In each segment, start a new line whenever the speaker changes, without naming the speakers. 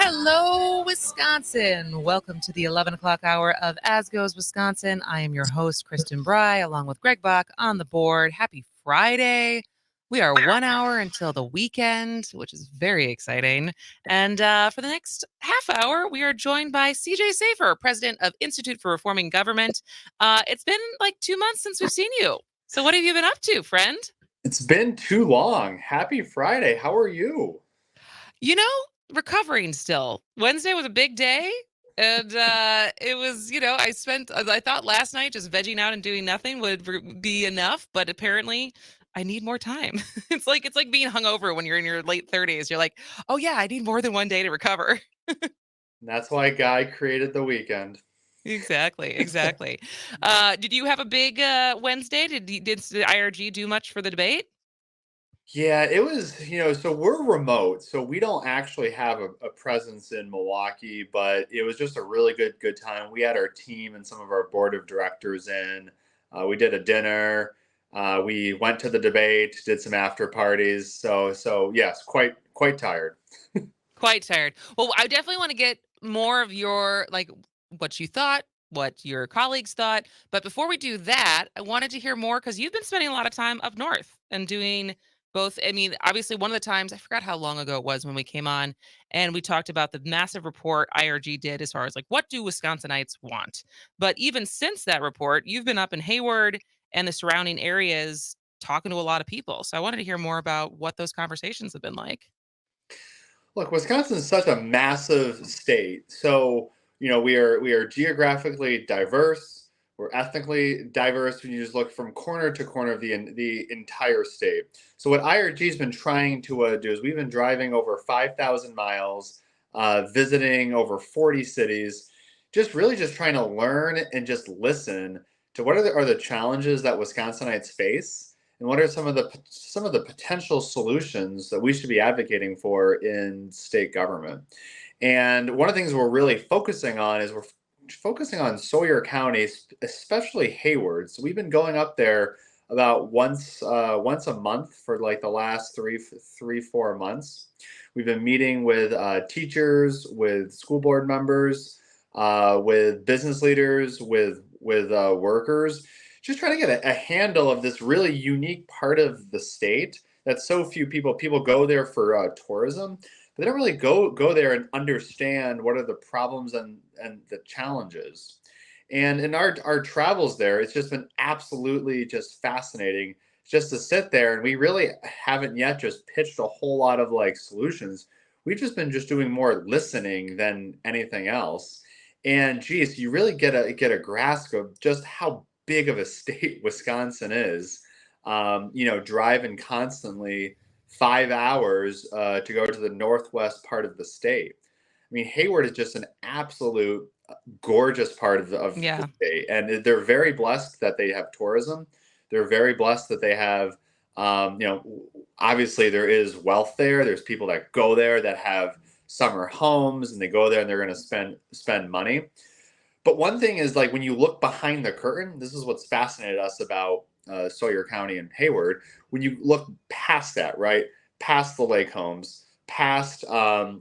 Hello, Wisconsin. Welcome to the 11 o'clock hour of As Goes Wisconsin. I am your host, Kristen Bry, along with Greg Bach on the board. Happy Friday. We are 1 hour until the weekend, which is very exciting. And for the next half hour, we are joined by CJ Szafir, president of Institute for Reforming Government. It's been like 2 months since we've seen you. So what have you been up to, friend?
It's been too long. Happy Friday. How are you?
You know, recovering still. Wednesday was a big day. And it was, I thought last night just vegging out and doing nothing would be enough, but apparently I need more time. It's like being hungover when you're in your late 30s. You're like, oh yeah, I need more than one day to recover.
And that's why Guy created the weekend.
Exactly. Did you have a big Wednesday? Did the IRG do much for the debate?
Yeah, it was, so we're remote, so we don't actually have a presence in Milwaukee, but it was just a really good time. We had our team and some of our board of directors in. We did a dinner. We went to the debate, did some after parties. So yes, quite tired.
Quite tired. Well, I definitely want to get more of your what you thought, what your colleagues thought. But before we do that, I wanted to hear more because you've been spending a lot of time up north and doing both. I mean, obviously, one of the times I forgot how long ago it was when we came on and we talked about the massive report IRG did as far as like what do Wisconsinites want. But even since that report, you've been up in Hayward and the surrounding areas talking to a lot of people. So I wanted to hear more about what those conversations have been like.
Look, Wisconsin is such a massive state. So, we are geographically diverse. We're ethnically diverse when you just look from corner to corner of the entire state. So, what IRG has been trying to do is we've been driving over 5,000 miles, visiting over 40 cities, just trying to learn and just listen to what are the challenges that Wisconsinites face and what are some of the potential solutions that we should be advocating for in state government. And one of the things we're really focusing on is we're focusing on Sawyer County, especially Hayward. So we've been going up there about once a month for like the last 4 months. We've been meeting with teachers, with school board members, with business leaders, with workers, just trying to get a handle of this really unique part of the state that so few people go there for tourism, but they don't really go there and understand what are the problems and the challenges. And in our travels there, it's just been absolutely just fascinating just to sit there, and we really haven't yet just pitched a whole lot of like solutions. We've just been just doing more listening than anything else. And geez, you really get a grasp of just how big of a state Wisconsin is. Driving constantly 5 hours to go to the northwest part of the state. I mean, Hayward is just an absolute gorgeous part of the
Yeah.
state, and they're very blessed that they have tourism. They're very blessed that they have, obviously there is wealth there. There's people that go there that have summer homes, and they go there and they're going to spend money. But one thing is like when you look behind the curtain, this is what's fascinated us about Sawyer County and Hayward. When you look past that, right, past the lake homes, past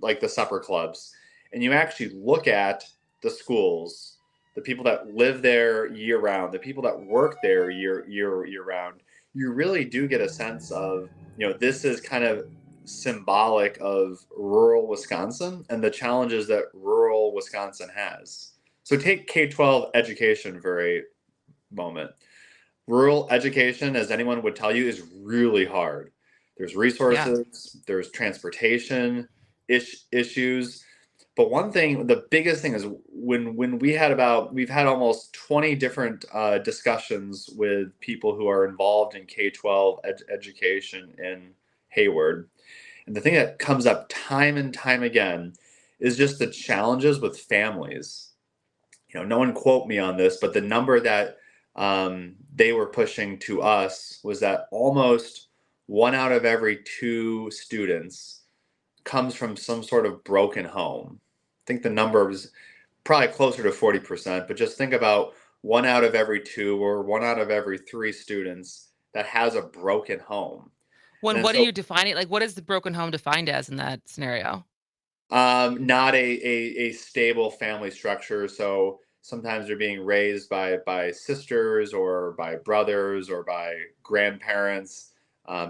like the supper clubs, and you actually look at the schools, the people that live there year round, the people that work there year round, you really do get a sense of this is kind of symbolic of rural Wisconsin and the challenges that rural Wisconsin has. So take K-12 education for a moment. Rural education, as anyone would tell you, is really hard. There's
Yeah.
resources, there's transportation issues. But one thing, the biggest thing is when we've had almost 20 different discussions with people who are involved in K-12 education in Hayward. And the thing that comes up time and time again is just the challenges with families. No one quote me on this, but the number that they were pushing to us was that almost 1 out of every 2 students comes from some sort of broken home. I think the number was probably closer to 40%, but just think about 1 out of every 2 or 1 out of every 3 students that has a broken home. And
When
then
what are
so
you defining? Like, what is the broken home defined as in that scenario?
Not a stable family structure. So sometimes they're being raised by sisters or by brothers or by grandparents.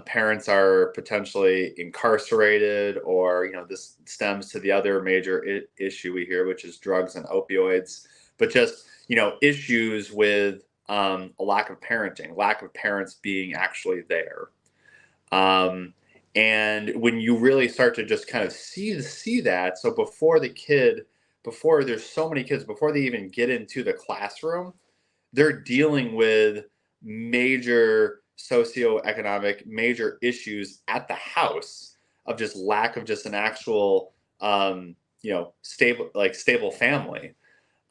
Parents are potentially incarcerated, or this stems to the other major issue we hear, which is drugs and opioids. But just issues with a lack of parenting, lack of parents being actually there. Um, and when you really start to just kind of see that, so before there's so many kids, before they even get into the classroom, they're dealing with major socioeconomic major issues at the house of just lack of just an actual stable family.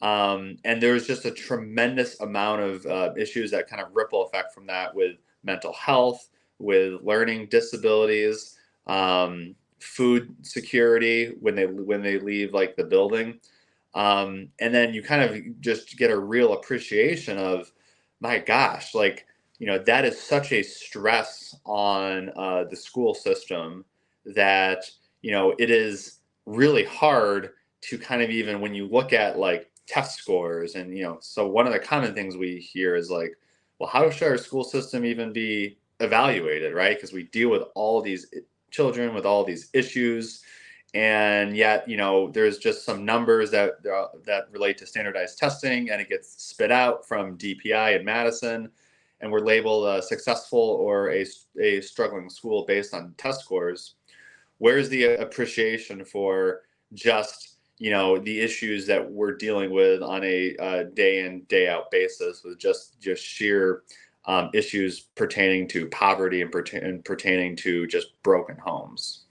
And there's just a tremendous amount of issues that kind of ripple effect from that, with mental health, with learning disabilities, food security when they leave like the building. And then you kind of just get a real appreciation of, my gosh, like, that is such a stress on the school system, that it is really hard to kind of, even when you look at like test scores, and so one of the common things we hear is like, well, how should our school system even be evaluated, right? Because we deal with all these children with all these issues, and yet there's just some numbers that relate to standardized testing, and it gets spit out from DPI in Madison, and we're labeled a successful or a struggling school based on test scores. Where's the appreciation for just the issues that we're dealing with on a day in day out basis, with just sheer issues pertaining to poverty and pertaining to just broken homes?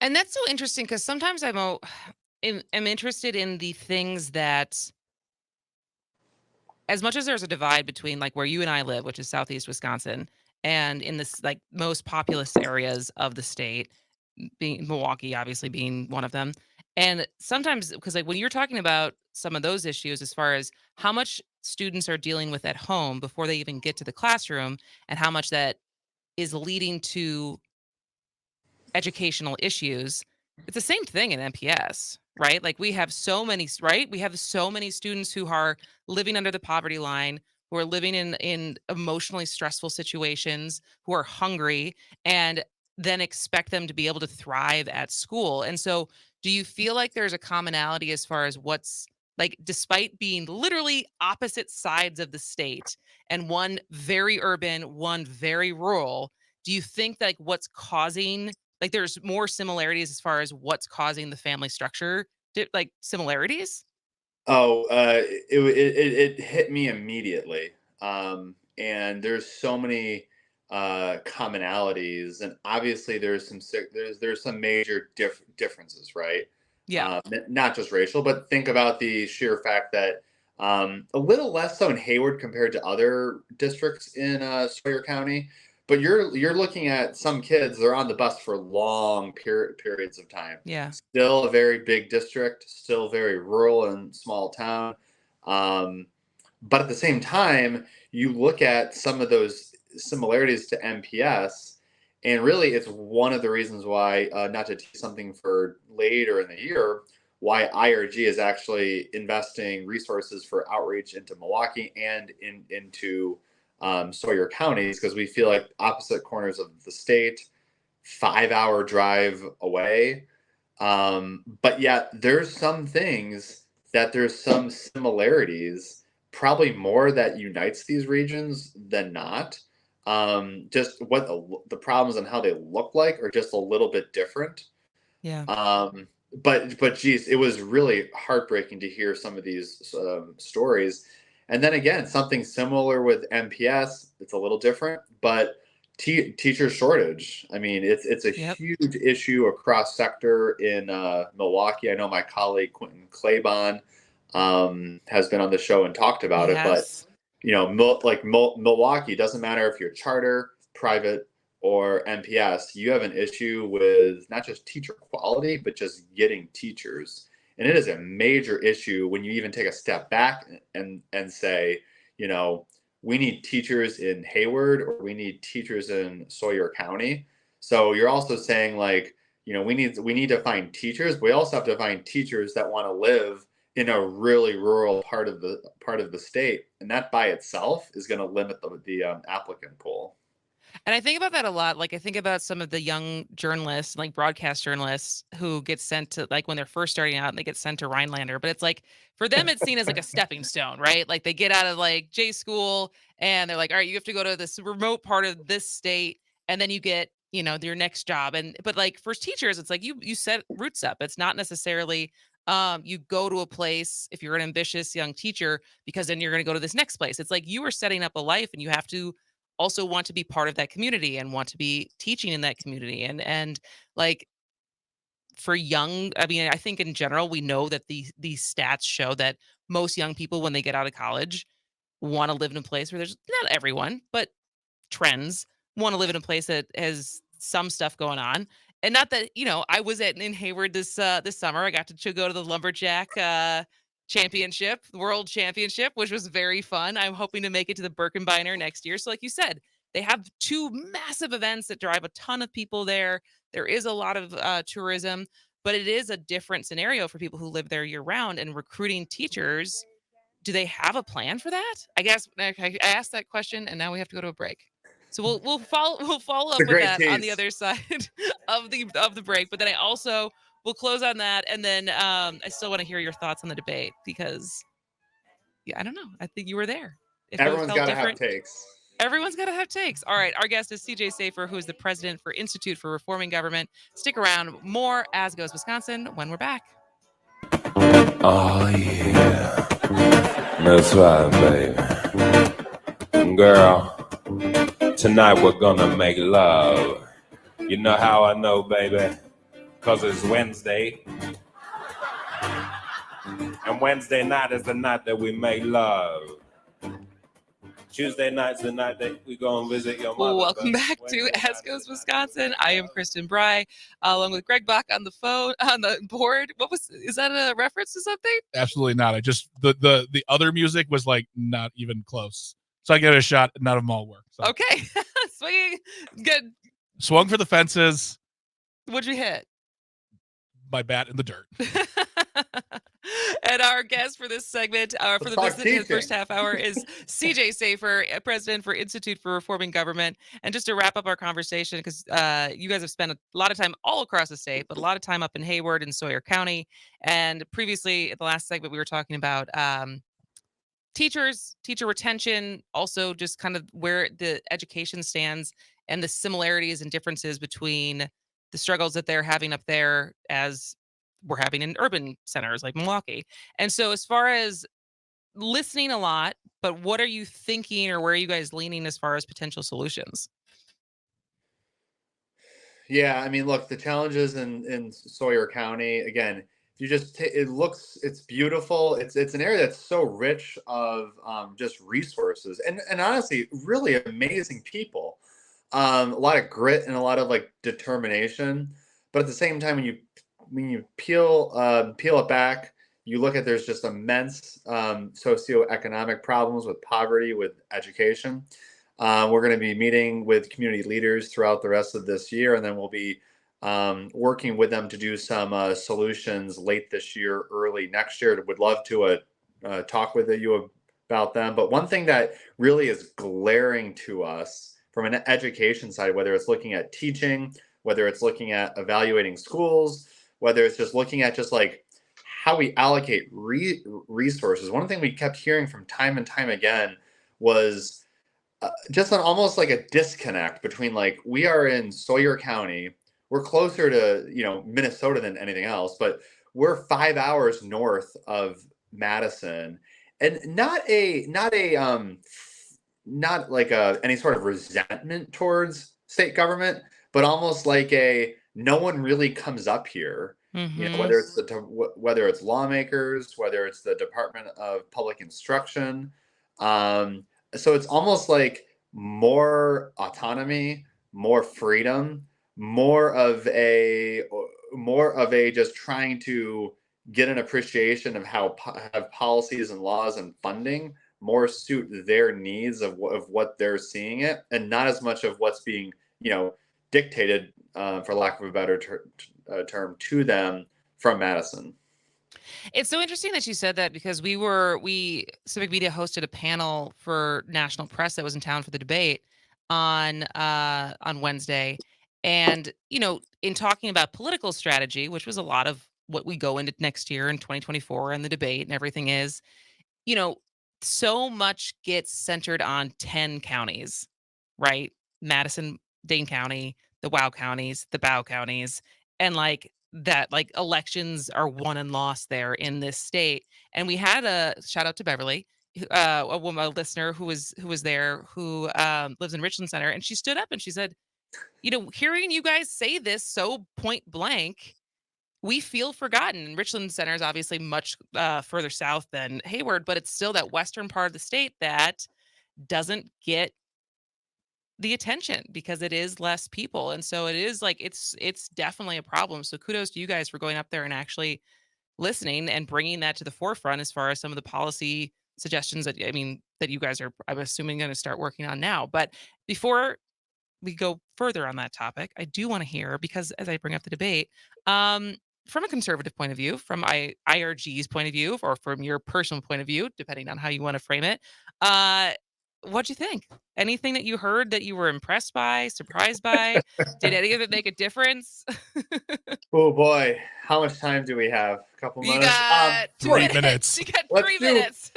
And that's so interesting because sometimes am interested in the things that, as much as there's a divide between like where you and I live, which is Southeast Wisconsin, and in this like most populous areas of the state, being Milwaukee, obviously being one of them. And sometimes, because like when you're talking about some of those issues, as far as how much students are dealing with at home before they even get to the classroom, and how much that is leading to educational issues, it's the same thing in MPS, right? Like we have so many, right? We have so many students who are living under the poverty line, who are living in emotionally stressful situations, who are hungry, and then expect them to be able to thrive at school. And so, do you feel like there's a commonality as far as what's like, despite being literally opposite sides of the state, and one very urban, one very rural, do you think like what's causing, like, there's more similarities as far as what's causing the family structure, like, similarities?
Oh, it hit me immediately. And there's so many commonalities, and obviously there's some major differences, right?
Yeah.
Not just racial, but think about the sheer fact that a little less so in Hayward compared to other districts in Sawyer County. But you're looking at some kids, they're on the bus for long periods of time.
Yeah.
Still a very big district, still very rural and small town. Um, but at the same time, you look at some of those similarities to MPS, and really it's one of the reasons why, not to teach something for later in the year, why IRG is actually investing resources for outreach into Milwaukee and into Sawyer counties, because we feel like opposite corners of the state, 5-hour drive away. But yet there's some things that there's some similarities, probably more that unites these regions than not. Just what the problems and how they look like are just a little bit different.
Yeah.
But geez, it was really heartbreaking to hear some of these stories. And then again, something similar with MPS. It's a little different, but teacher shortage. I mean, it's a
Yep.
huge issue across sector in Milwaukee. I know my colleague Quentin Claybon has been on the show and talked
He
about it, but
has.
Milwaukee, doesn't matter if you're charter, private, or MPS, you have an issue with not just teacher quality, but just getting teachers. And it is a major issue when you even take a step back and say, you know, we need teachers in Hayward, or we need teachers in Sawyer County. So you're also saying like, we need to find teachers. We also have to find teachers that want to live in a really rural part of the state, and that by itself is going to limit the applicant pool.
And I think about that a lot. Like I think about some of the young journalists, like broadcast journalists who get sent to like when they're first starting out and they get sent to Rhinelander. But it's like for them it's seen as like a stepping stone, right? Like they get out of like J school and they're like, all right, you have to go to this remote part of this state and then you get, your next job. And but like for teachers, it's like you set roots up. It's not necessarily you go to a place if you're an ambitious young teacher because then you're going to go to this next place. It's like you are setting up a life and you have to also want to be part of that community and want to be teaching in that community and like for young, I mean, I think in general we know that these stats show that most young people when they get out of college want to live in a place where there's not everyone but trends want to live in a place that has some stuff going on. And not that, I was in Hayward this summer. I got to go to the lumberjack championship, world championship, which was very fun. I'm hoping to make it to the Birkenbeiner next year. So like you said, they have two massive events that drive a ton of people there. There is a lot of tourism, but it is a different scenario for people who live there year round and recruiting teachers. Do they have a plan for that? I guess I asked that question and now we have to go to a break. So we'll follow
It's a
up with
great
that on the
tease.
other side of the break. But then I also will close on that, and then I still want to hear your thoughts on the debate because yeah, I don't know. I think you were there. If it
Everyone's
felt
got to have
different,
takes.
everyone's got to have takes. All right, our guest is CJ Szafir, who is the president for Institute for Reforming Government. Stick around. More As Goes Wisconsin when we're back.
Oh yeah, that's right, baby. Girl, tonight we're gonna make love. You know how I know, baby? Cause it's Wednesday. And Wednesday night is the night that we make love. Tuesday night's the night that we go and visit your mother.
Welcome back to As Goes Wisconsin. I am Kristen Bry, along with Greg Bach on the board. Is that a reference to something?
Absolutely not. I just the other music was like not even close. So I gave it a shot. None of them all work. So.
Okay, swinging good.
Swung for the fences.
What'd you hit?
My bat in the dirt.
And our guest for this segment, for the first half hour, is CJ Szafir, president for Institute for Reforming Government. And just to wrap up our conversation, because you guys have spent a lot of time all across the state, but a lot of time up in Hayward and Sawyer County. And previously, at the last segment, we were talking about teacher retention, also just kind of where the education stands and the similarities and differences between the struggles that they're having up there as we're having in urban centers like Milwaukee. And so as far as listening a lot, but what are you thinking or where are you guys leaning as far as potential solutions?
Yeah, I mean, look, the challenges in Sawyer County, again, if you just it's beautiful. It's an area that's so rich of just resources and honestly, really amazing people. A lot of grit and a lot of like determination. But at the same time, when you peel it back, you look at there's just immense socioeconomic problems with poverty, with education. We're going to be meeting with community leaders throughout the rest of this year, and then we'll be working with them to do some solutions late this year, early next year. Would love to talk with you about them. But one thing that really is glaring to us from an education side, whether it's looking at teaching, whether it's looking at evaluating schools, whether it's just looking at just like how we allocate resources. One thing we kept hearing from time and time again was just almost like a disconnect between like we are in Sawyer County, we're closer to Minnesota than anything else, but we're 5 hours north of Madison, and not like any sort of resentment towards state government, but almost like no one really comes up here.
Mm-hmm.
Whether it's lawmakers, whether it's the Department of Public Instruction. So it's almost like more autonomy, more freedom, more of a just trying to get an appreciation of how have policies and laws and funding more suit their needs of what they're seeing it, and not as much of what's being dictated, for lack of a better term to them from Madison.
It's so interesting that you said that because Civic Media hosted a panel for national press that was in town for the debate on Wednesday. And, in talking about political strategy, which was a lot of what we go into next year in 2024 and the debate and everything is, so much gets centered on 10 counties, right? Madison, Dane County, the Wow counties, the Bow counties, and elections are won and lost there in this state. And we had a shout out to Beverly, a listener who was there, who lives in Richland Center, and she stood up and she said, hearing you guys say this so point blank, we feel forgotten. And Richland Center is obviously much further south than Hayward, but it's still that western part of the state that doesn't get the attention because it is less people. And so it is it's definitely a problem. So kudos to you guys for going up there and actually listening and bringing that to the forefront as far as some of the policy suggestions that you guys are, I'm assuming, going to start working on now. But before we go further on that topic, I do want to hear, because as I bring up the debate, from a conservative point of view, from IRG's point of view, or from your personal point of view, depending on how you want to frame it, what'd you think? Anything that you heard that you were impressed by, surprised by? Did any of it make a difference?
Oh boy, how much time do we have? A couple
You
minutes.
got
3 minutes.
You got
Let's
3
do-
minutes.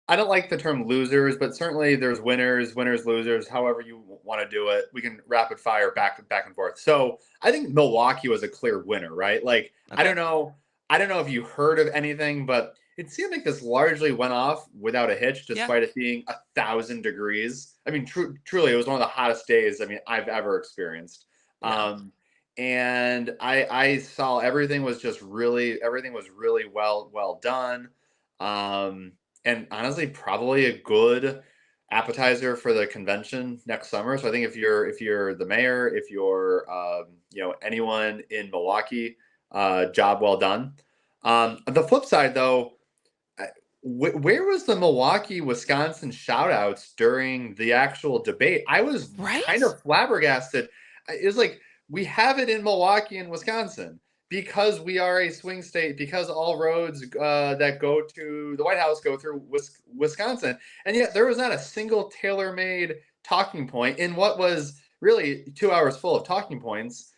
I don't like the term losers, but certainly there's winners, losers, however you want to do it. We can rapid fire back and forth. So I think Milwaukee was a clear winner, right? Like,
Okay.
I don't know if you heard of anything, but it seemed like this largely went off without a hitch, despite it being 1,000 degrees. I mean, truly, it was one of the hottest days I've ever experienced.
Yeah.
And I saw everything was really well done. And honestly, probably a good appetizer for the convention next summer. So I think if you're the mayor, if you're anyone in Milwaukee, job well done. The flip side, though, where was the Milwaukee, Wisconsin shout outs during the actual debate? I was kind of flabbergasted. It was like, we have it in Milwaukee and Wisconsin because we are a swing state, because all roads that go to the White House go through Wisconsin. And yet there was not a single tailor-made talking point in what was really 2 hours full of talking points.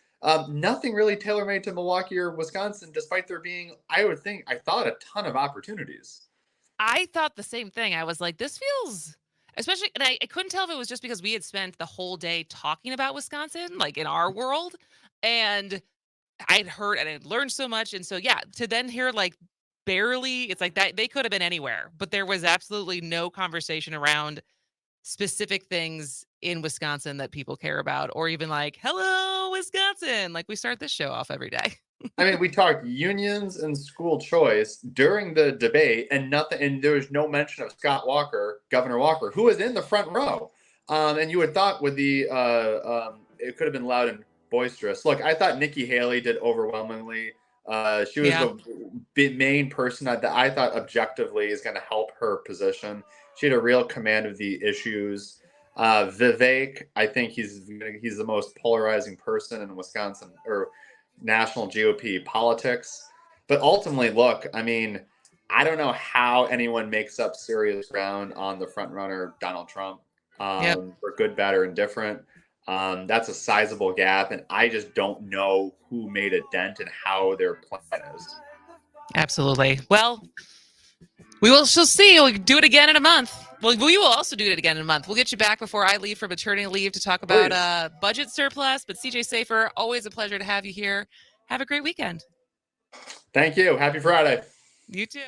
Nothing really tailor-made to Milwaukee or Wisconsin, despite there being, I thought, a ton of opportunities.
I thought the same thing. I was like, this feels, especially, and I couldn't tell if it was just because we had spent the whole day talking about Wisconsin, like in our world, and I'd heard and I'd learned so much. And so, yeah, to then hear barely, it's like that they could have been anywhere, but there was absolutely no conversation around specific things in Wisconsin that people care about, or even hello, Wisconsin. Like we start this show off every day.
We talked unions and school choice during the debate, and there was no mention of Scott Walker, Governor Walker, who was in the front row. And you would thought with the it could have been loud and boisterous. Look, I thought Nikki Haley did overwhelmingly. She was the main person that I thought objectively is going to help her position. She had a real command of the issues. Vivek, I think he's the most polarizing person in Wisconsin or national GOP politics. But ultimately, look, I don't know how anyone makes up serious ground on the front runner, Donald Trump, for good, bad, or indifferent. That's a sizable gap, and I just don't know who made a dent and how their plan is.
Absolutely. Well, she'll see. We'll do it again in a month. Well, we will also do it again in a month. We'll get you back before I leave for maternity leave to talk about budget surplus. But CJ Szafir, always a pleasure to have you here. Have a great weekend.
Thank you. Happy Friday.
You too.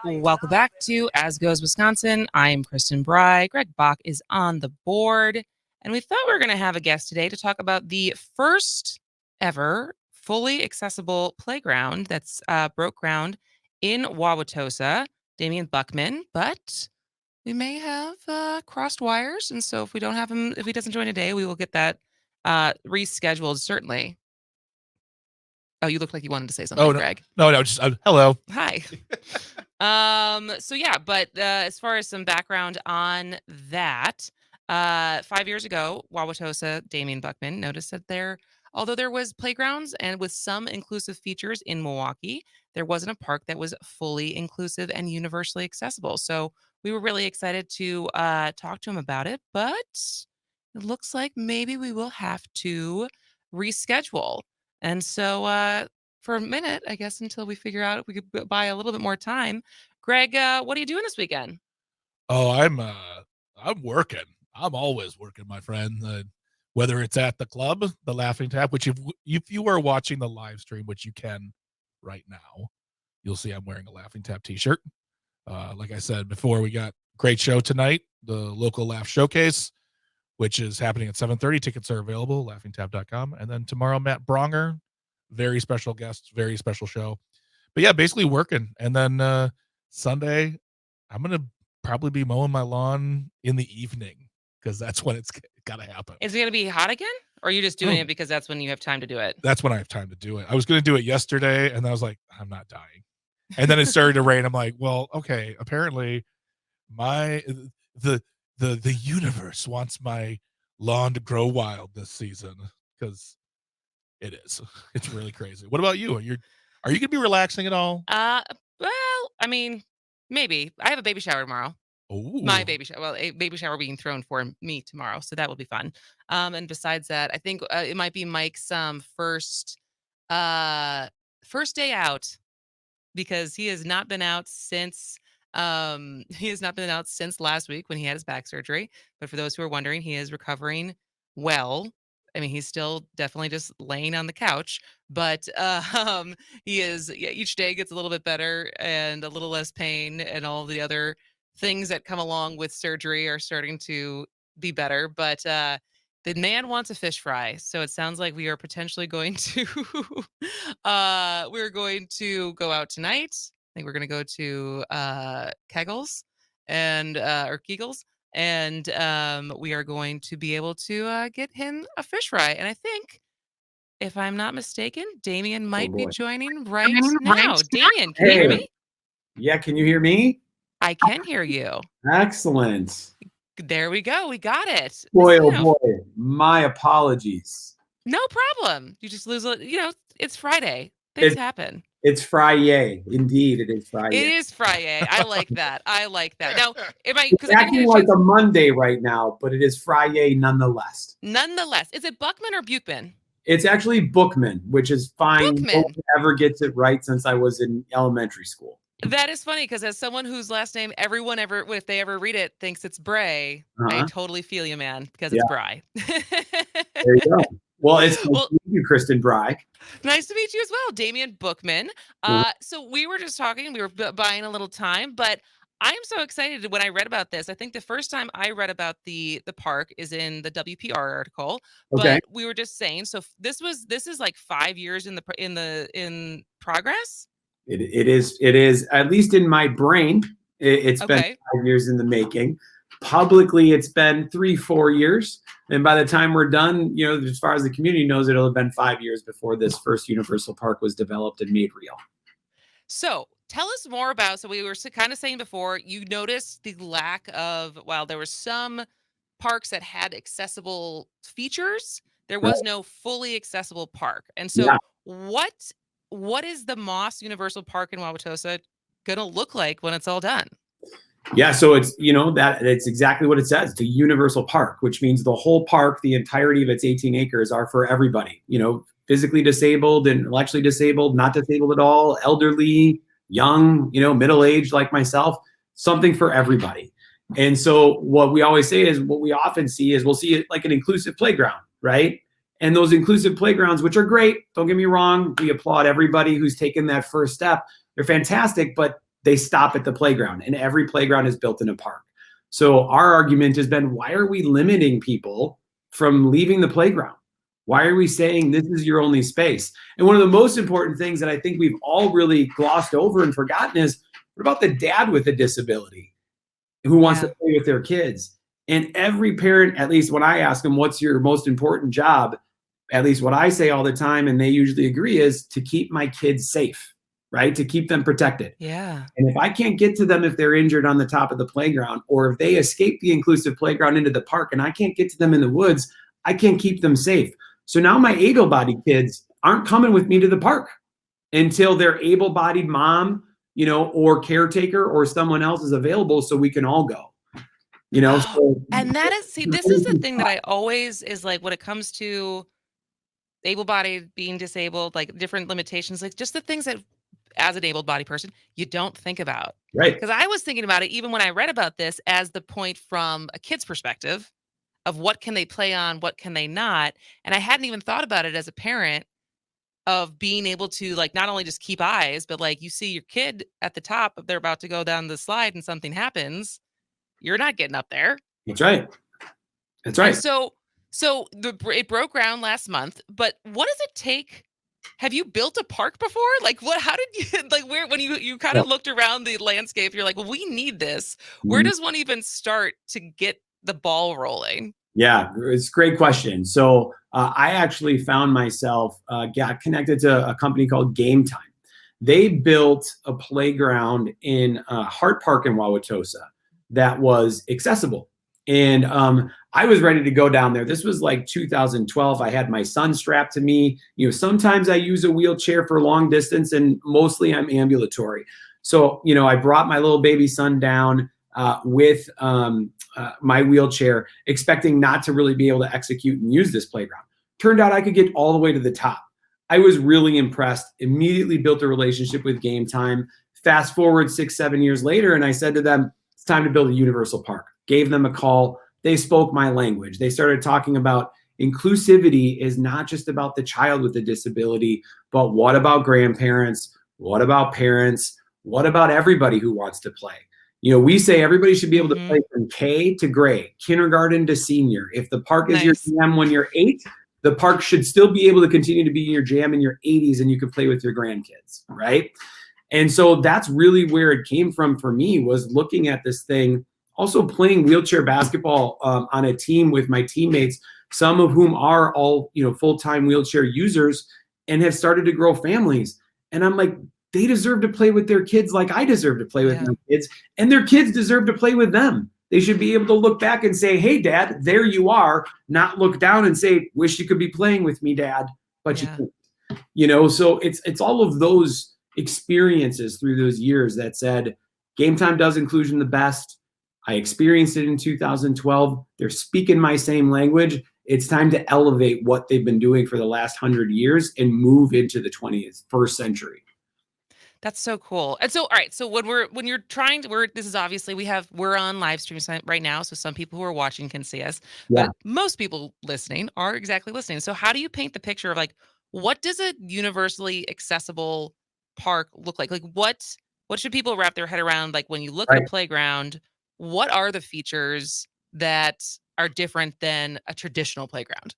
Welcome back to As Goes Wisconsin. I'm Kristen Bry. Greg Bach is on the board. And we thought we were going to have a guest today to talk about the first ever fully accessible playground that's broke ground in Wauwatosa, Damian Buchman, but we may have crossed wires. And so if we don't have him, if he doesn't join today, we will get that rescheduled, certainly. Oh, you look like you wanted to say something, Greg.
No, just hello.
Hi. So yeah, but as far as some background on that, 5 years ago, Wauwatosa, Damian Buchman noticed that there Although there was playgrounds and with some inclusive features in Milwaukee, there wasn't a park that was fully inclusive and universally accessible. So we were really excited to talk to him about it, but it looks like maybe we will have to reschedule. And so for a minute, I guess, until we figure out if we could buy a little bit more time. Greg, what are you doing this weekend?
Oh, I'm working. I'm always working, my friend. Whether it's at the club, the Laughing Tap, which if you are watching the live stream, which you can right now, you'll see I'm wearing a Laughing Tap t-shirt. Like I said before, we got great show tonight, the local Laugh Showcase, which is happening at 7:30. Tickets are available, laughingtap.com. And then tomorrow, Matt Bronger, very special guest, very special show. But yeah, basically working. And then Sunday, I'm going to probably be mowing my lawn in the evening because that's when it's got to happen.
Is it going to be hot again? Or are you just doing it because that's when you have time to do it?
That's when I have time to do it. I was going to do it yesterday, and then I was like, I'm not dying. And then it started to rain. I'm like, well, okay, apparently the universe wants my lawn to grow wild this season because it is. It's really crazy. What about you? Are you going to be relaxing at all?
Well, I mean, maybe. I have a baby shower tomorrow.
Oh,
My baby shower. Well, a baby shower being thrown for me tomorrow, so that will be fun. And besides that, I think it might be Mike's first day out because he has not been out since last week when he had his back surgery. But for those who are wondering, he is recovering well. I mean, he's still definitely just laying on the couch, but he is. Yeah, each day gets a little bit better and a little less pain, and all the other things that come along with surgery are starting to be better. But the man wants a fish fry, so it sounds like we are potentially going to we're going to go out tonight. I think we're going to go to Kegels and or Kegels, and we are going to be able to get him a fish fry. And I think, if I'm not mistaken, Damian might be joining right now. Damian, can you hear me?
Yeah, can you hear me?
I can hear you.
Excellent.
There we go. We got it.
Boy, oh boy. My apologies.
No problem. You just lose it's Friday. Things happen.
It's Friday. Indeed, it is Friday.
It is Friday. I like that. I like that. Now,
it's acting like a Monday right now, but it is Friday nonetheless.
Nonetheless. Is it Buchman or Buchman?
It's actually Buchman, which is fine.
Buchman.
No one ever gets it right since I was in elementary school.
That is funny because as someone whose last name everyone ever, if they ever read it, thinks it's Bray, I totally feel you, man, because it's Bry.
There you go. Well, it's nice to meet you, Kristen Bry.
Nice to meet you as well, Damian Buchman. So we were just talking, we were buying a little time, but I am so excited when I read about this. I think the first time I read about the park is in the WPR article, but we were just saying, so this is like 5 years in progress.
It is at least in my brain. It's been 5 years in the making. Publicly, it's been 3-4 years, and by the time we're done, as far as the community knows, it'll have been 5 years before this first Universal Park was developed and made real.
So tell us more about. So we were kind of saying before, you noticed the lack of. While there were some parks that had accessible features, there was no fully accessible park, and so what is the Moss Universal Park in Wauwatosa going to look like when it's all done?
Yeah, so it's, it's exactly what it says. It's a universal park, which means the whole park, the entirety of its 18 acres are for everybody, physically disabled, intellectually disabled, not disabled at all, elderly, young, middle-aged like myself, something for everybody. And so what we always say is what we often see is we'll see it like an inclusive playground, right? And those inclusive playgrounds, which are great, don't get me wrong, we applaud everybody who's taken that first step. They're fantastic, but they stop at the playground, and every playground is built in a park. So our argument has been, why are we limiting people from leaving the playground? Why are we saying this is your only space? And one of the most important things that I think we've all really glossed over and forgotten is, what about the dad with a disability who wants to play with their kids? And every parent, at least when I ask them, what's your most important job? At least what I say all the time, and they usually agree, is to keep my kids safe, right? To keep them protected.
Yeah.
And if I can't get to them if they're injured on the top of the playground, or if they escape the inclusive playground into the park and I can't get to them in the woods, I can't keep them safe. So now my able-bodied kids aren't coming with me to the park until their able-bodied mom, you know, or caretaker or someone else is available so we can all go. You know, so
And that is, see, this is the thing that I always is like when it comes to able-bodied, being disabled, like different limitations, like just the things that as an able-bodied person, you don't think about.
right.
Because I was thinking about it even when I read about this as the point from a kid's perspective of what can they play on, what can they not. And I hadn't even thought about it as a parent of being able to like not only just keep eyes, but like you see your kid at the top, they're about to go down the slide and something happens, you're not getting up there.
That's right. That's
And
right.
so it broke ground last month, but what does it take? Have you built a park before? Like what, how did you, like where, when you kind of looked around the landscape, you're like, well, we need this. Where does one even start to get the ball rolling?
Yeah, it's a great question. So I actually found myself got connected to a company called Game Time. They built a playground in Hart Park in Wauwatosa that was accessible. And I was ready to go down there. This was like 2012. I had my son strapped to me. You know, sometimes I use a wheelchair for long distance and mostly I'm ambulatory. So, you know, I brought my little baby son down with my wheelchair, expecting not to really be able to execute and use this playground. Turned out I could get all the way to the top. I was really impressed, immediately built a relationship with Game Time. Fast forward 6-7 years later, and I said to them, it's time to build a universal park. Gave them a call. They spoke my language. They started talking about inclusivity is not just about the child with a disability, but what about grandparents? What about parents? What about everybody who wants to play? You know, we say everybody should be able to play from K to grade, kindergarten to senior. If the park is your jam when you're 8, the park should still be able to continue to be your jam in your 80s and you can play with your grandkids, right? And so that's really where it came from for me, was looking at this thing, also playing wheelchair basketball on a team with my teammates, some of whom are all, you know, full-time wheelchair users and have started to grow families. And I'm like, they deserve to play with their kids like I deserve to play with my kids, and their kids deserve to play with them. They should be able to look back and say, hey, Dad, there you are, not look down and say, wish you could be playing with me, Dad, but you can't. You know, so it's all of those experiences through those years that said, Game Time does inclusion the best. I experienced it in 2012. They're speaking my same language. It's time to elevate what they've been doing for the last 100 years and move into the 21st century.
That's so cool. And so, all right. So when you're trying to, this is obviously we're on live stream right now. So some people who are watching can see us, but most people listening are exactly listening. So how do you paint the picture of like, what does a universally accessible park look like? Like what should people wrap their head around? Like when you look at a playground, what are the features that are different than a traditional playground?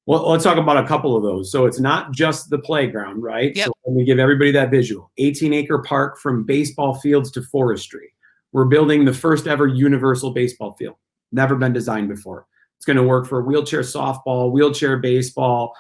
Well, let's talk about a couple of those. So it's not just the playground, right?
Yep.
So let me give everybody that visual. 18-acre park from baseball fields to forestry. We're building the first ever universal baseball field. Never been designed before. It's going to work for wheelchair softball, wheelchair baseball,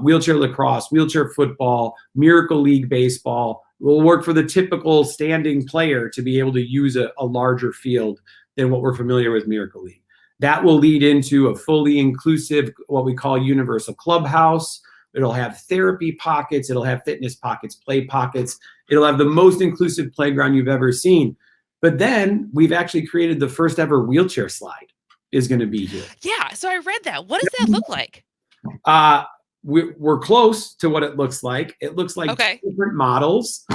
wheelchair lacrosse, wheelchair football, Miracle League baseball. Will work for the typical standing player to be able to use a larger field than what we're familiar with Miracle League. That will lead into a fully inclusive, what we call universal clubhouse. It'll have therapy pockets. It'll have fitness pockets, play pockets. It'll have the most inclusive playground you've ever seen. But then we've actually created the first ever wheelchair slide is going to be here.
Yeah. So I read that. What does that look like?
We're close to what it looks like. It looks like different models.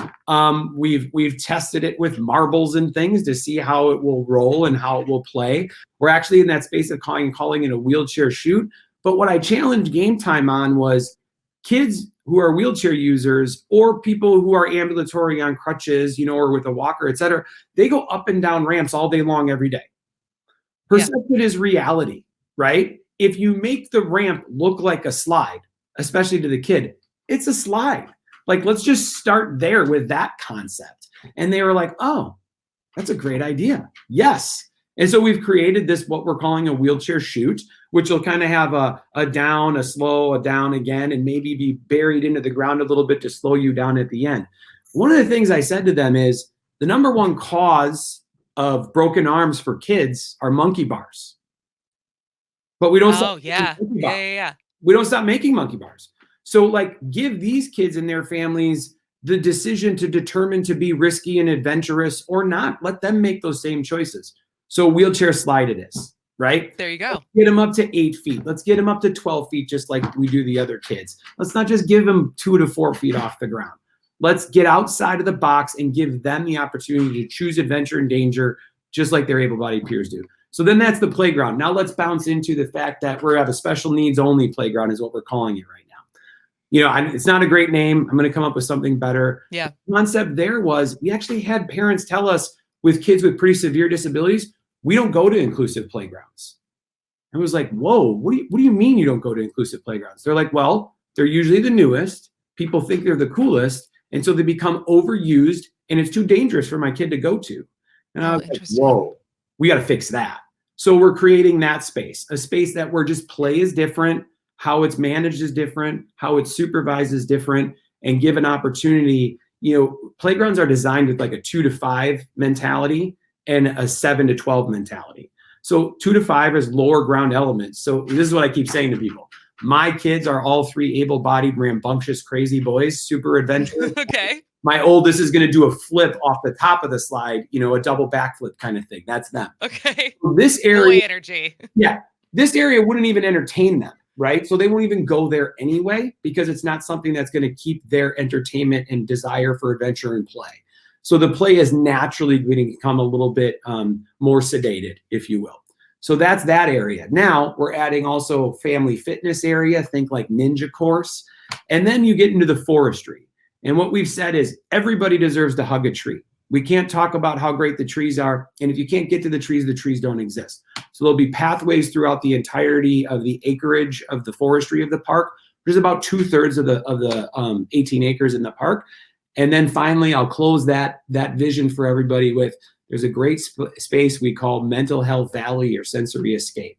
We've tested it with marbles and things to see how it will roll and how it will play. We're actually in that space of calling it a wheelchair shoot. But what I challenged Game Time on was kids who are wheelchair users or people who are ambulatory on crutches, you know, or with a walker, et cetera. They go up and down ramps all day long every day. Perception is reality, right? If you make the ramp look like a slide, especially to the kid, it's a slide. Like, let's just start there with that concept. And they were like, oh, that's a great idea. Yes. And so we've created this, what we're calling a wheelchair chute, which will kind of have a down, a slow, a down again, and maybe be buried into the ground a little bit to slow you down at the end. One of the things I said to them is the number one cause of broken arms for kids are monkey bars. But we don't.
Oh, yeah.
we don't stop making monkey bars. So like give these kids and their families the decision to determine to be risky and adventurous or not. Let them make those same choices. So wheelchair slide it is, right?
There you go.
Let's get them up to 8 feet. Let's get them up to 12 feet, just like we do the other kids. Let's not just give them 2 to 4 feet off the ground. Let's get outside of the box and give them the opportunity to choose adventure and danger, just like their able-bodied peers do. So then that's the playground. Now let's bounce into the fact that we have a special needs only playground is what we're calling it right now. You know, it's not a great name. I'm going to come up with something better.
Yeah.
The concept there was we actually had parents tell us with kids with pretty severe disabilities, we don't go to inclusive playgrounds. I was like, whoa, what do you mean you don't go to inclusive playgrounds? They're like, well, they're usually the newest. People think they're the coolest. And so they become overused and it's too dangerous for my kid to go to. And I was like, whoa, we got to fix that. So we're creating that space, a space that where just play is different, how it's managed is different, how it's supervised is different, and give an opportunity. You know, playgrounds are designed with like a 2 to 5 mentality and a 7 to 12 mentality. So 2 to 5 is lower ground elements. So this is what I keep saying to people. My kids are all 3 able-bodied, rambunctious, crazy boys, super adventurous.
Okay.
My oldest is going to do a flip off the top of the slide, you know, a double backflip kind of thing. That's them.
Okay.
So this area,
boy energy.
Yeah, this area wouldn't even entertain them, right? So they won't even go there anyway because it's not something that's going to keep their entertainment and desire for adventure and play. So the play is naturally going to become a little bit more sedated, if you will. So that's that area. Now we're adding also family fitness area, think like ninja course. And then you get into the forestry. And what we've said is everybody deserves to hug a tree. We can't talk about how great the trees are. And if you can't get to the trees don't exist. So there'll be pathways throughout the entirety of the acreage of the forestry of the park. There's about 2/3 of the 18 acres in the park. And then finally, I'll close that vision for everybody with, there's a great space we call mental health valley or sensory escape.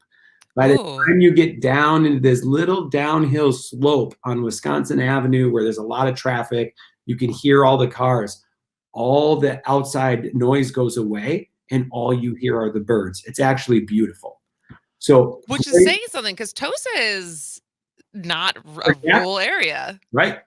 By the time you get down into this little downhill slope on Wisconsin Avenue where there's a lot of traffic, you can hear all the cars, all the outside noise goes away and all you hear are the birds. It's actually beautiful. So,
which is saying something because Tosa is not a rural area.
Right.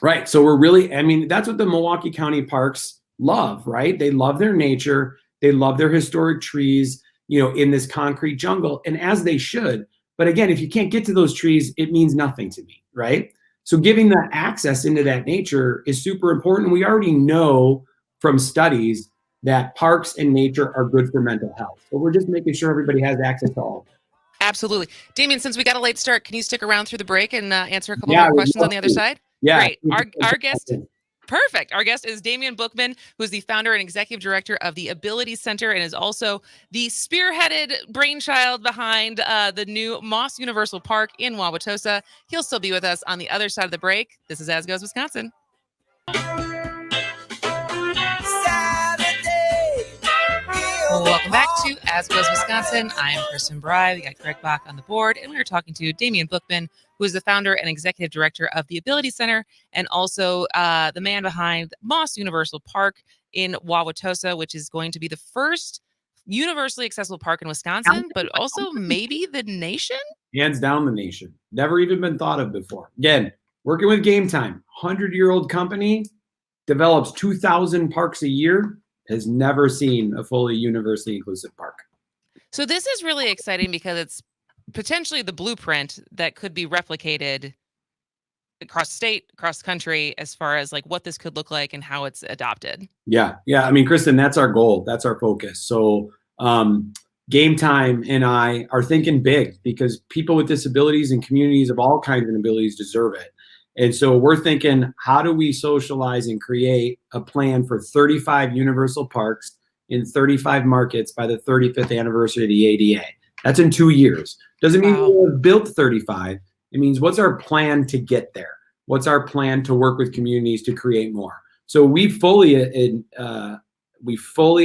Right. So we're really, I mean, that's what the Milwaukee County parks love, right? They love their nature. They love their historic trees, you know, in this concrete jungle, and as they should. But again, if you can't get to those trees, it means nothing to me, right? So giving that access into that nature is super important. We already know from studies that parks and nature are good for mental health. So we're just making sure everybody has access to all of it.
Absolutely. Damian, since we got a late start, can you stick around through the break and answer a couple more questions on the other side?
Yeah.
Great. Our guest, perfect. Our guest is Damian Buchman, who is the founder and executive director of the Ability Center and is also the spearheaded brainchild behind the new Moss Universal Park in Wauwatosa. He'll still be with us on the other side of the break. This is As Goes Wisconsin. Welcome back to As Goes Wisconsin. I am Kristen Bry. We got Greg Bach on the board, and we are talking to Damian Buchman, who is the founder and executive director of the Ability Center, and also the man behind Moss Universal Park in Wauwatosa, which is going to be the first universally accessible park in Wisconsin, but also maybe the nation?
Hands down the nation. Never even been thought of before. Again, working with Game Time, 100-year-old company, develops 2,000 parks a year, has never seen a fully universally inclusive park.
So this is really exciting because it's potentially the blueprint that could be replicated across state, across country, as far as like what this could look like and how it's adopted.
Yeah. I mean, Kristen, that's our goal. That's our focus. So Game Time and I are thinking big because people with disabilities and communities of all kinds of abilities deserve it. And so we're thinking, how do we socialize and create a plan for 35 universal parks in 35 markets by the 35th anniversary of the ADA? That's in 2 years. Doesn't mean we'll have built 35. It means what's our plan to get there? What's our plan to work with communities to create more? So we fully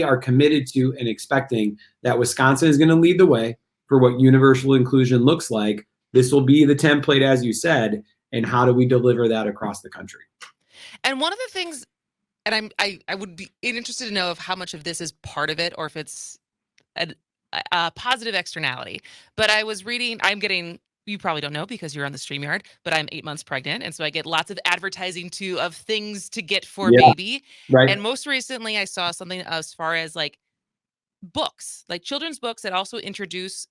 are committed to and expecting that Wisconsin is going to lead the way for what universal inclusion looks like. This will be the template, as you said, and how do we deliver that across the country?
And one of the things, and I would be interested to know of how much of this is part of it or if it's a positive externality. But I was reading, I'm getting you probably don't know because you're on the StreamYard, but I'm 8 months pregnant. And so I get lots of advertising too of things to get for
Yeah,
baby.
right.
And most recently I saw something as far as like books, like children's books that also introduce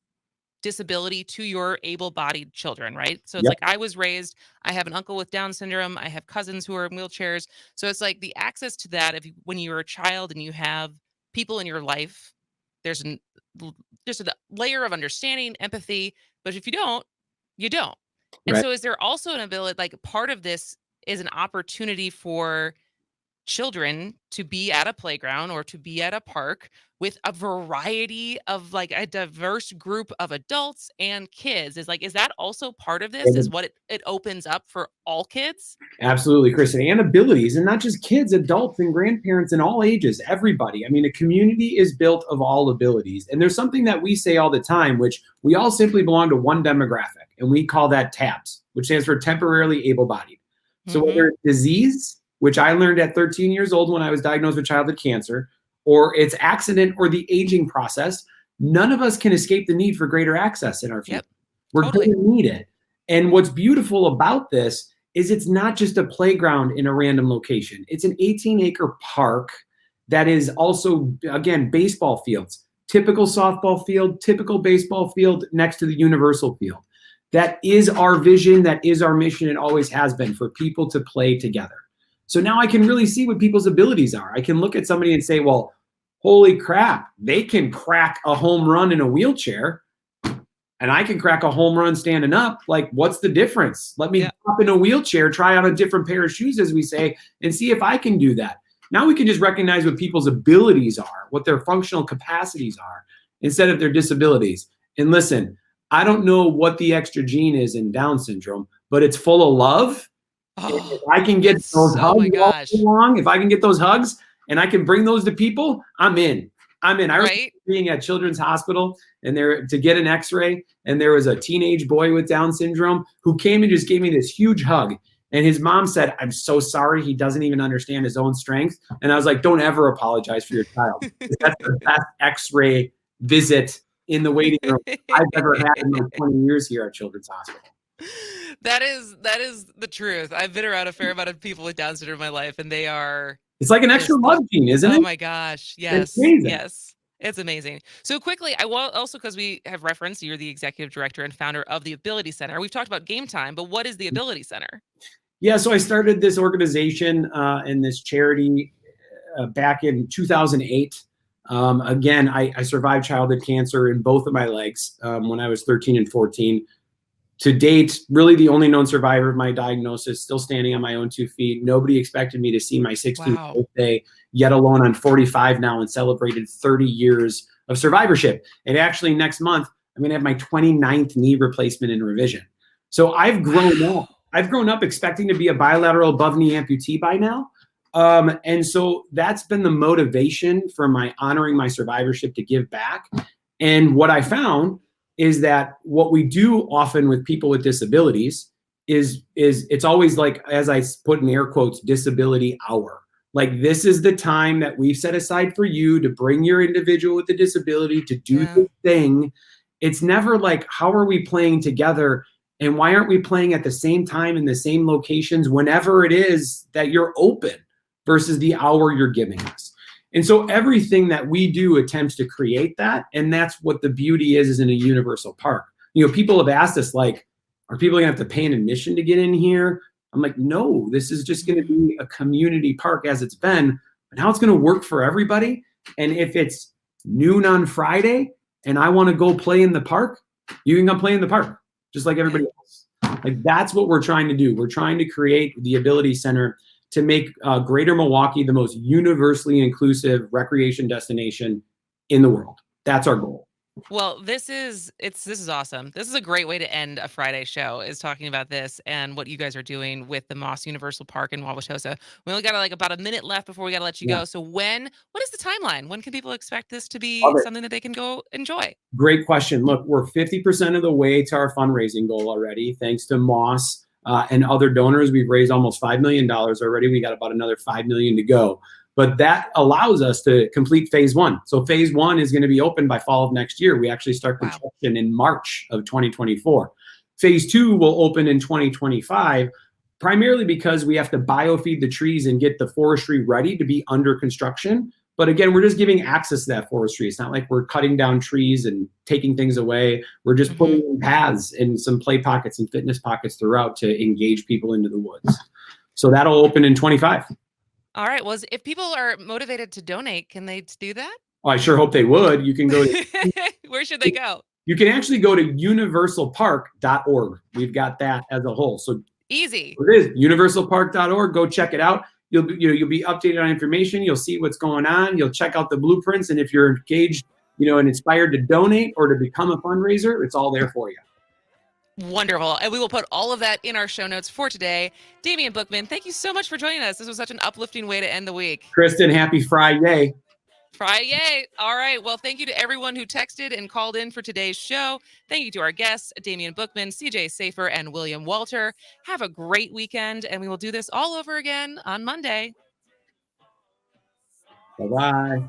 disability to your able-bodied children, right? So it's
Yep.
like I have an uncle with Down syndrome, I have cousins who are in wheelchairs. So it's like the access to that if you, when you're a child and you have people in your life, there's an just a layer of understanding, empathy, but if you don't, you don't. And
Right.
so is there also an ability, like part of this is an opportunity for children to be at a playground or to be at a park with a variety of like a diverse group of adults and kids is like, is that also part of this, is what it opens up for all kids?
Absolutely, Kristen, and abilities, and not just kids, adults and grandparents and all ages, everybody. I mean, a community is built of all abilities. And there's something that we say all the time, which we all simply belong to one demographic, and we call that TABS, which stands for temporarily able-bodied. So whether it's disease, which I learned at 13 years old when I was diagnosed with childhood cancer, or it's accident or the aging process, none of us can escape the need for greater access in our future.
Yep,
We're
totally.
going to need it. And what's beautiful about this is it's not just a playground in a random location. It's an 18-acre park that is also, again, baseball fields, typical softball field, typical baseball field next to the universal field. That is our vision. That is our mission. It always has been, for people to play together. So now I can really see what people's abilities are. I can look at somebody and say, well, holy crap, they can crack a home run in a wheelchair, and I can crack a home run standing up. Like, what's the difference? Let me hop in a wheelchair, try out a different pair of shoes, as we say, and see if I can do that. Now we can just recognize what people's abilities are, what their functional capacities are, instead of their disabilities. And listen, I don't know what the extra gene is in Down syndrome, but it's full of love. If I can get those hugs along, if I can get those hugs and I can bring those to people, I'm in. I remember being at Children's Hospital and there to get an x-ray, and there was a teenage boy with Down syndrome who came and just gave me this huge hug. And his mom said, "I'm so sorry. He doesn't even understand his own strength." And I was like, "Don't ever apologize for your child. That's the best x-ray visit in the waiting room I've ever had in my 20 years here at Children's Hospital."
That is the truth. I've been around a fair amount of people with Down syndrome in my life, and they are.
It's like an extra love gene, isn't it?
Oh my gosh! Yes, yes, it's amazing. So quickly, I will also, because we have referenced, you're the executive director and founder of the Ability Center. We've talked about Game Time, but what is the Ability Center?
Yeah, so I started this organization and this charity back in 2008. Again, I survived childhood cancer in both of my legs when I was 13 and 14. To date, really the only known survivor of my diagnosis, still standing on my own 2 feet. Nobody expected me to see my 16th birthday, yet alone I'm 45 now and celebrated 30 years of survivorship. And actually next month, I'm going to have my 29th knee replacement and revision. So I've grown up. I've grown up expecting to be a bilateral above knee amputee by now. And so that's been the motivation for my honoring my survivorship, to give back. And what I found is that what we do often with people with disabilities is it's always like, as I put in air quotes, disability hour. Like, this is the time that we've set aside for you to bring your individual with a disability to do the thing. It's never like, how are we playing together? And why aren't we playing at the same time in the same locations whenever it is that you're open versus the hour you're giving us? And so everything that we do attempts to create that. And that's what the beauty is in a universal park. You know, people have asked us, like, are people gonna have to pay an admission to get in here? I'm like, no, this is just gonna be a community park as it's been, but now it's gonna work for everybody. And if it's noon on Friday and I wanna go play in the park, you can come play in the park, just like everybody else. Like, that's what we're trying to do. We're trying to create the Ability Center to make Greater Milwaukee the most universally inclusive recreation destination in the world. That's our goal.
Well, this is awesome. This is a great way to end a Friday show, is talking about this and what you guys are doing with the Moss Universal Park in Wauwatosa. We only got like about a minute left before we got to let you go. So what is the timeline? When can people expect this to be something that they can go enjoy?
Great question. Look, we're 50% of the way to our fundraising goal already, thanks to Moss and other donors. We've raised almost $5 million already. We got about another $5 million to go. But that allows us to complete phase 1. So phase 1 is going to be open by fall of next year. We actually start construction in March of 2024. Phase 2 will open in 2025, primarily because we have to biofeed the trees and get the forestry ready to be under construction. But again, we're just giving access to that forestry. It's not like we're cutting down trees and taking things away. We're just putting in paths and some play pockets and fitness pockets throughout to engage people into the woods. So that'll open in 25.
All right. Well, if people are motivated to donate, can they do that?
Oh, I sure hope they would. You can go to
Where should they go?
You can actually go to universalpark.org. We've got that as a whole. So
easy.
It is universalpark.org. Go check it out. You'll be updated on information. You'll see what's going on. You'll check out the blueprints, and if you're engaged, and inspired to donate or to become a fundraiser, it's all there for you.
Wonderful. And we will put all of that in our show notes for today. Damian Buchman, thank you so much for joining us. This was such an uplifting way to end the week.
Kristen, happy Friday.
Friday. All right. Well, thank you to everyone who texted and called in for today's show. Thank you to our guests, Damian Buchman, CJ Szafir, and William Walter. Have a great weekend, and we will do this all over again on Monday.
Bye-bye.